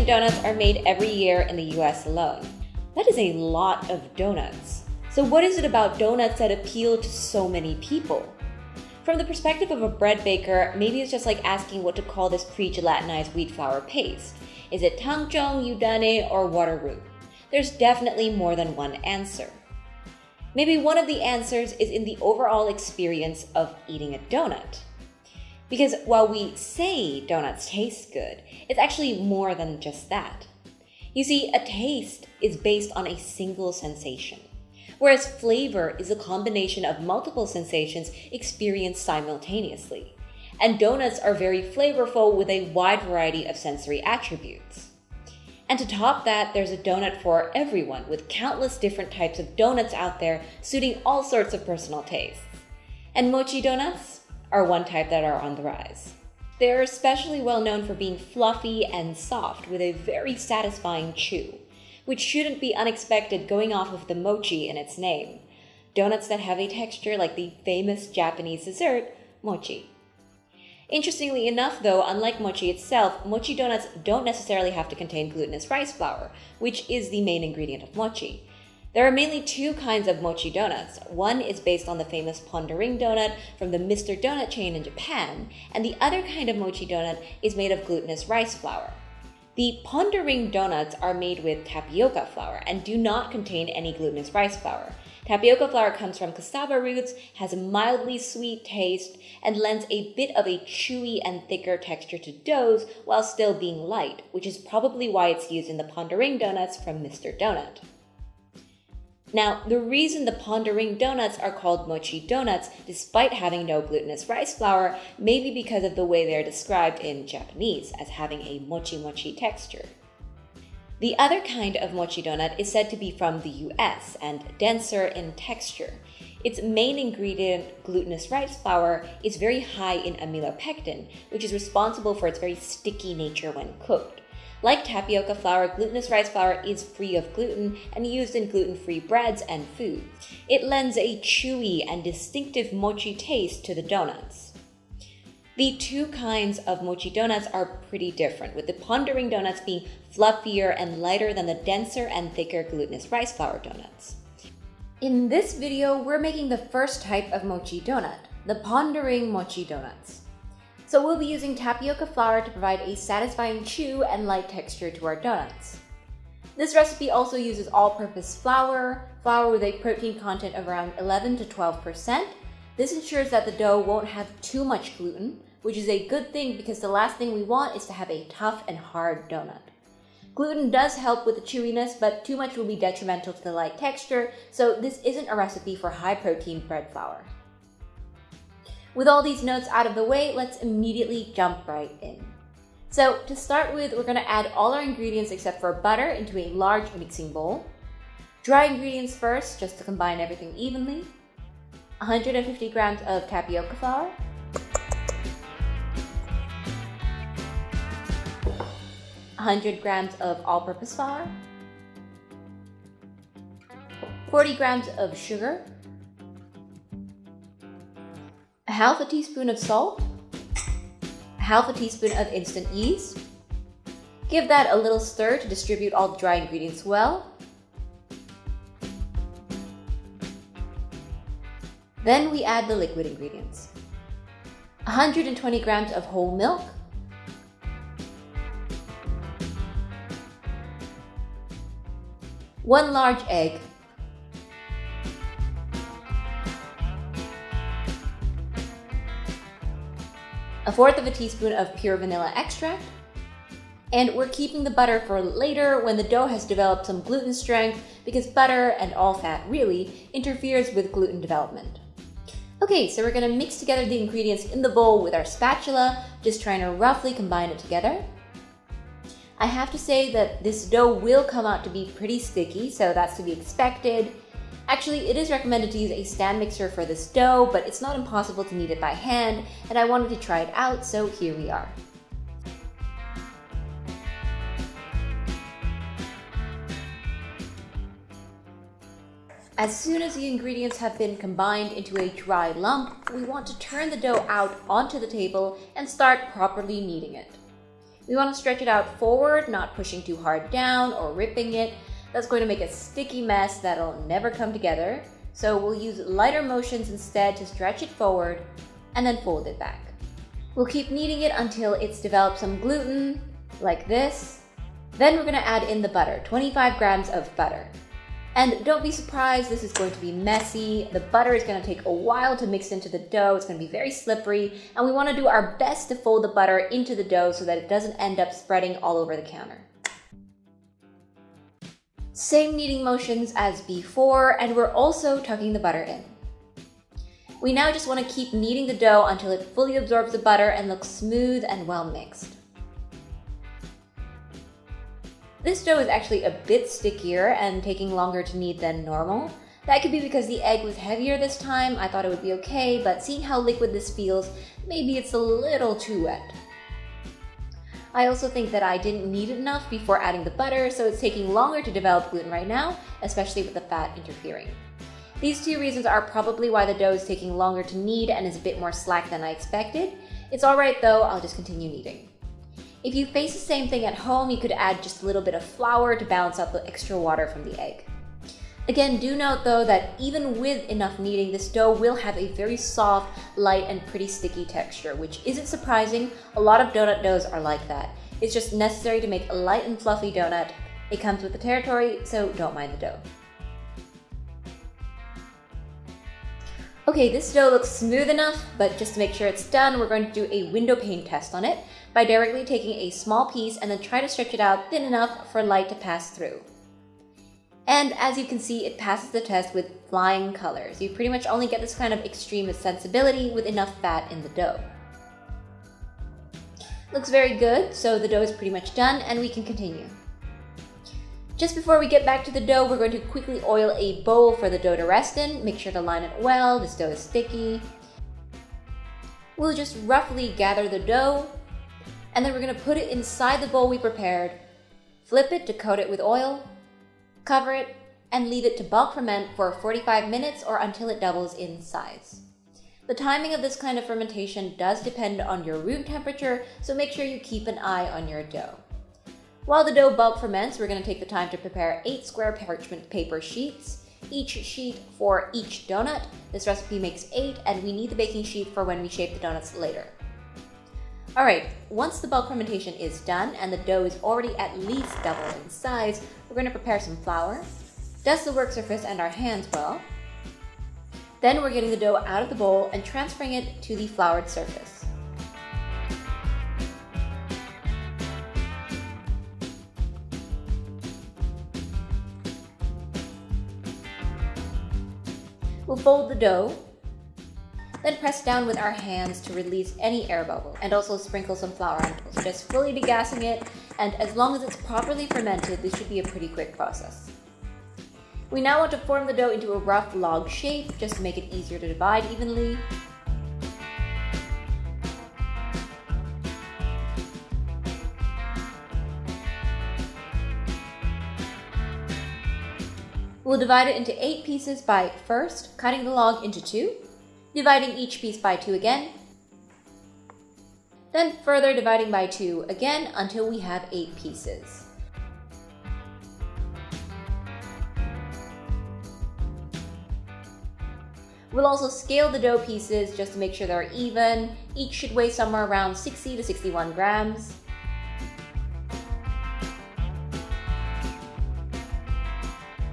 million donuts are made every year in the US alone. That is a lot of donuts. So what is it about donuts that appeal to so many people? From the perspective of a bread baker, maybe it's just like asking what to call this pre-gelatinized wheat flour paste. Is it tangzhong, yudane, or water roux? There's definitely more than one answer. Maybe one of the answers is in the overall experience of eating a donut. Because while we say donuts taste good, it's actually more than just that. You see, a taste is based on a single sensation, whereas flavor is a combination of multiple sensations experienced simultaneously. And donuts are very flavorful with a wide variety of sensory attributes. And to top that, there's a donut for everyone, with countless different types of donuts out there suiting all sorts of personal tastes. And mochi donuts are one type that are on the rise. They're especially well known for being fluffy and soft with a very satisfying chew, which shouldn't be unexpected going off of the mochi in its name. Donuts that have a texture like the famous Japanese dessert, mochi. Interestingly enough though, unlike mochi itself, mochi donuts don't necessarily have to contain glutinous rice flour, which is the main ingredient of mochi. There are mainly two kinds of mochi donuts. One is based on the famous Pon de Ring donut from the Mr. Donut chain in Japan, and the other kind of mochi donut is made of glutinous rice flour. The Pon de Ring donuts are made with tapioca flour and do not contain any glutinous rice flour. Tapioca flour comes from cassava roots, has a mildly sweet taste, and lends a bit of a chewy and thicker texture to doughs while still being light, which is probably why it's used in the Pon de Ring donuts from Mr. Donut. Now, the reason the Pon de Ring donuts are called mochi donuts, despite having no glutinous rice flour, may be because of the way they're described in Japanese as having a mochi-mochi texture. The other kind of mochi donut is said to be from the US and denser in texture. Its main ingredient, glutinous rice flour, is very high in amylopectin, which is responsible for its very sticky nature when cooked. Like tapioca flour, glutinous rice flour is free of gluten and used in gluten-free breads and foods. It lends a chewy and distinctive mochi taste to the donuts. The two kinds of mochi donuts are pretty different, with the Pon de Ring donuts being fluffier and lighter than the denser and thicker glutinous rice flour donuts. In this video, we're making the first type of mochi donut, the Pon de Ring mochi donuts. So we'll be using tapioca flour to provide a satisfying chew and light texture to our donuts. This recipe also uses all-purpose flour with a protein content of around 11 to 12%. This ensures that the dough won't have too much gluten, which is a good thing because the last thing we want is to have a tough and hard donut. Gluten does help with the chewiness, but too much will be detrimental to the light texture, so this isn't a recipe for high-protein bread flour. With all these notes out of the way, let's immediately jump right in. So to start with, we're going to add all our ingredients except for butter into a large mixing bowl. Dry ingredients first, just to combine everything evenly. 150 grams of tapioca flour. 100 grams of all-purpose flour. 40 grams of sugar. A half a teaspoon of salt. A half a teaspoon of instant yeast. Give that a little stir to distribute all the dry ingredients well. Then we add the liquid ingredients. 120 grams of whole milk. 1 large egg. 1/4 of a teaspoon of pure vanilla extract. And we're keeping the butter for later when the dough has developed some gluten strength, because butter, and all fat really, interferes with gluten development. Okay, so we're going to mix together the ingredients in the bowl with our spatula, just trying to roughly combine it together. I have to say that this dough will come out to be pretty sticky, so that's to be expected. Actually, it is recommended to use a stand mixer for this dough, but it's not impossible to knead it by hand, and I wanted to try it out, so here we are. As soon as the ingredients have been combined into a dry lump, we want to turn the dough out onto the table and start properly kneading it. We want to stretch it out forward, not pushing too hard down or ripping it. That's going to make a sticky mess that'll never come together. So we'll use lighter motions instead to stretch it forward and then fold it back. We'll keep kneading it until it's developed some gluten, like this. Then we're going to add in the butter, 25 grams of butter. And don't be surprised, this is going to be messy. The butter is going to take a while to mix into the dough. It's going to be very slippery. And we want to do our best to fold the butter into the dough so that it doesn't end up spreading all over the counter. Same kneading motions as before, and we're also tucking the butter in. We now just want to keep kneading the dough until it fully absorbs the butter and looks smooth and well mixed. This dough is actually a bit stickier and taking longer to knead than normal. That could be because the egg was heavier this time. I thought it would be okay, but seeing how liquid this feels, maybe it's a little too wet. I also think that I didn't knead it enough before adding the butter, so it's taking longer to develop gluten right now, especially with the fat interfering. These two reasons are probably why the dough is taking longer to knead and is a bit more slack than I expected. It's alright though, I'll just continue kneading. If you face the same thing at home, you could add just a little bit of flour to balance out the extra water from the egg. Again, do note though that even with enough kneading, this dough will have a very soft, light, and pretty sticky texture, which isn't surprising. A lot of donut doughs are like that. It's just necessary to make a light and fluffy donut. It comes with the territory, so don't mind the dough. Okay, this dough looks smooth enough, but just to make sure it's done, we're going to do a window pane test on it by directly taking a small piece and then try to stretch it out thin enough for light to pass through. And as you can see, it passes the test with flying colors. You pretty much only get this kind of extreme sensibility with enough fat in the dough. Looks very good, so the dough is pretty much done and we can continue. Just before we get back to the dough, we're going to quickly oil a bowl for the dough to rest in. Make sure to line it well, this dough is sticky. We'll just roughly gather the dough, and then we're going to put it inside the bowl we prepared, flip it to coat it with oil, cover it, and leave it to bulk ferment for 45 minutes or until it doubles in size. The timing of this kind of fermentation does depend on your room temperature, so make sure you keep an eye on your dough. While the dough bulk ferments, we're going to take the time to prepare 8 square parchment paper sheets, each sheet for each donut. This recipe makes 8, and we need the baking sheet for when we shape the donuts later. Alright, once the bulk fermentation is done and the dough is already at least double in size, we're going to prepare some flour, dust the work surface and our hands well. Then we're getting the dough out of the bowl and transferring it to the floured surface. We'll fold the dough, then press down with our hands to release any air bubble, and also sprinkle some flour on it. So just fully degassing it, and as long as it's properly fermented, this should be a pretty quick process. We now want to form the dough into a rough log shape, just to make it easier to divide evenly. We'll divide it into 8 pieces by first cutting the log into 2, dividing each piece by 2 again, then further dividing by 2 again until we have 8 pieces. We'll also scale the dough pieces just to make sure they're even. Each should weigh somewhere around 60 to 61 grams.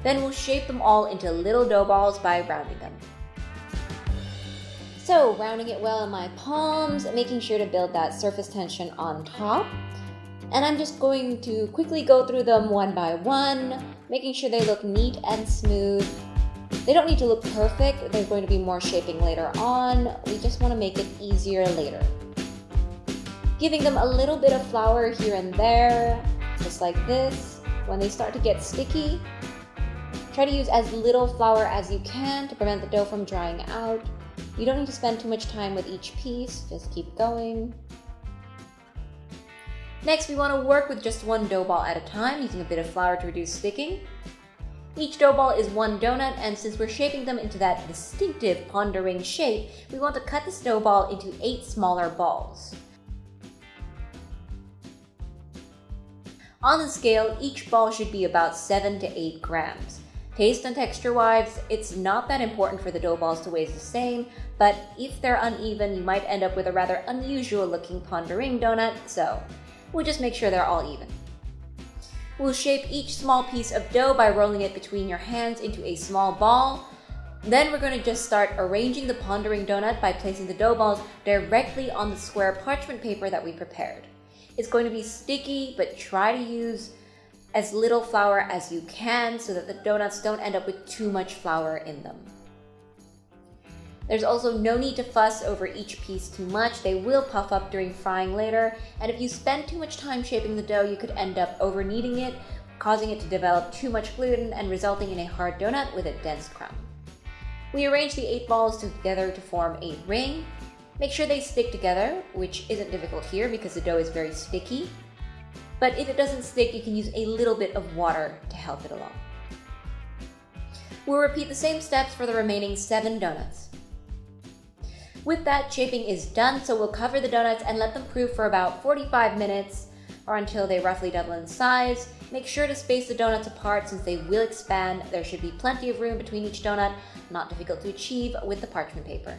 Then we'll shape them all into little dough balls by rounding them. So, rounding it well in my palms, making sure to build that surface tension on top. And I'm just going to quickly go through them one by one, making sure they look neat and smooth. They don't need to look perfect, there's going to be more shaping later on. We just want to make it easier later. Giving them a little bit of flour here and there, just like this. When they start to get sticky, try to use as little flour as you can to prevent the dough from drying out. You don't need to spend too much time with each piece, just keep going. Next, we want to work with just one dough ball at a time, using a bit of flour to reduce sticking. Each dough ball is one donut, and since we're shaping them into that distinctive Pon de Ring shape, we want to cut this dough ball into 8 smaller balls. On the scale, each ball should be about 7 to 8 grams. Taste and texture-wise, it's not that important for the dough balls to weigh the same, but if they're uneven, you might end up with a rather unusual-looking Pon de Ring donut, so we'll just make sure they're all even. We'll shape each small piece of dough by rolling it between your hands into a small ball. Then we're going to just start arranging the Pon de Ring donut by placing the dough balls directly on the square parchment paper that we prepared. It's going to be sticky, but try to use as little flour as you can so that the donuts don't end up with too much flour in them. There's also no need to fuss over each piece too much. They will puff up during frying later, and if you spend too much time shaping the dough, you could end up over kneading it, causing it to develop too much gluten and resulting in a hard donut with a dense crumb. We arrange the 8 balls together to form a ring. Make sure they stick together, which isn't difficult here because the dough is very sticky. But if it doesn't stick, you can use a little bit of water to help it along. We'll repeat the same steps for the remaining 7 donuts. With that, shaping is done, so we'll cover the donuts and let them proof for about 45 minutes or until they roughly double in size. Make sure to space the donuts apart since they will expand. There should be plenty of room between each donut, not difficult to achieve with the parchment paper.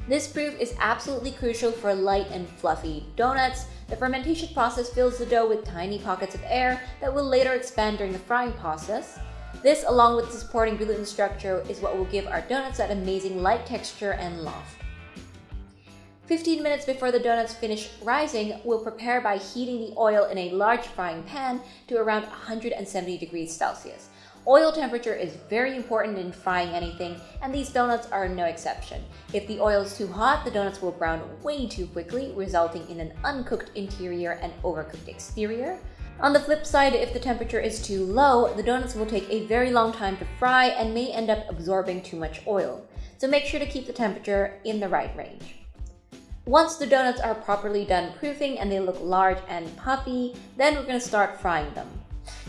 This proof is absolutely crucial for light and fluffy donuts. The fermentation process fills the dough with tiny pockets of air that will later expand during the frying process. This, along with the supporting gluten structure, is what will give our donuts that amazing light texture and loft. 15 minutes before the donuts finish rising, we'll prepare by heating the oil in a large frying pan to around 170 degrees Celsius. Oil temperature is very important in frying anything, and these donuts are no exception. If the oil is too hot, the donuts will brown way too quickly, resulting in an uncooked interior and overcooked exterior. On the flip side, if the temperature is too low, the donuts will take a very long time to fry and may end up absorbing too much oil. So make sure to keep the temperature in the right range. Once the donuts are properly done proofing and they look large and puffy, then we're going to start frying them.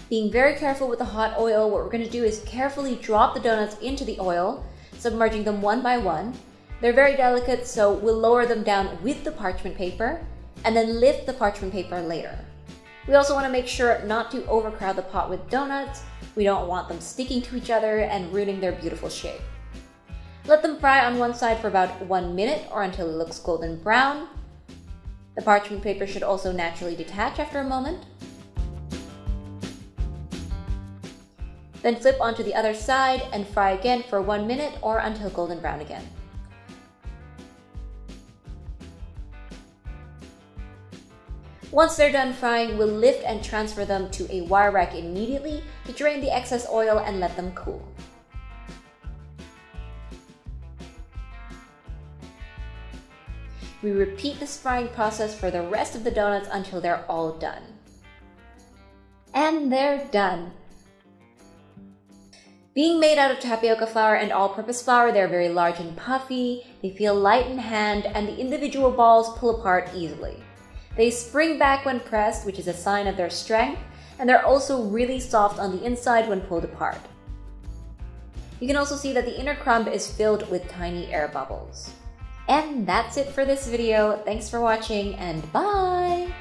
Being very careful with the hot oil, what we're going to do is carefully drop the donuts into the oil, submerging them one by one. They're very delicate, so we'll lower them down with the parchment paper and then lift the parchment paper later. We also want to make sure not to overcrowd the pot with donuts. We don't want them sticking to each other and ruining their beautiful shape. Let them fry on one side for about 1 minute or until it looks golden brown. The parchment paper should also naturally detach after a moment. Then flip onto the other side and fry again for 1 minute or until golden brown again. Once they're done frying, we'll lift and transfer them to a wire rack immediately to drain the excess oil and let them cool. We repeat this frying process for the rest of the donuts until they're all done. And they're done! Being made out of tapioca flour and all-purpose flour, they're very large and puffy, they feel light in hand, and the individual balls pull apart easily. They spring back when pressed, which is a sign of their strength, and they're also really soft on the inside when pulled apart. You can also see that the inner crumb is filled with tiny air bubbles. And that's it for this video. Thanks for watching, and bye!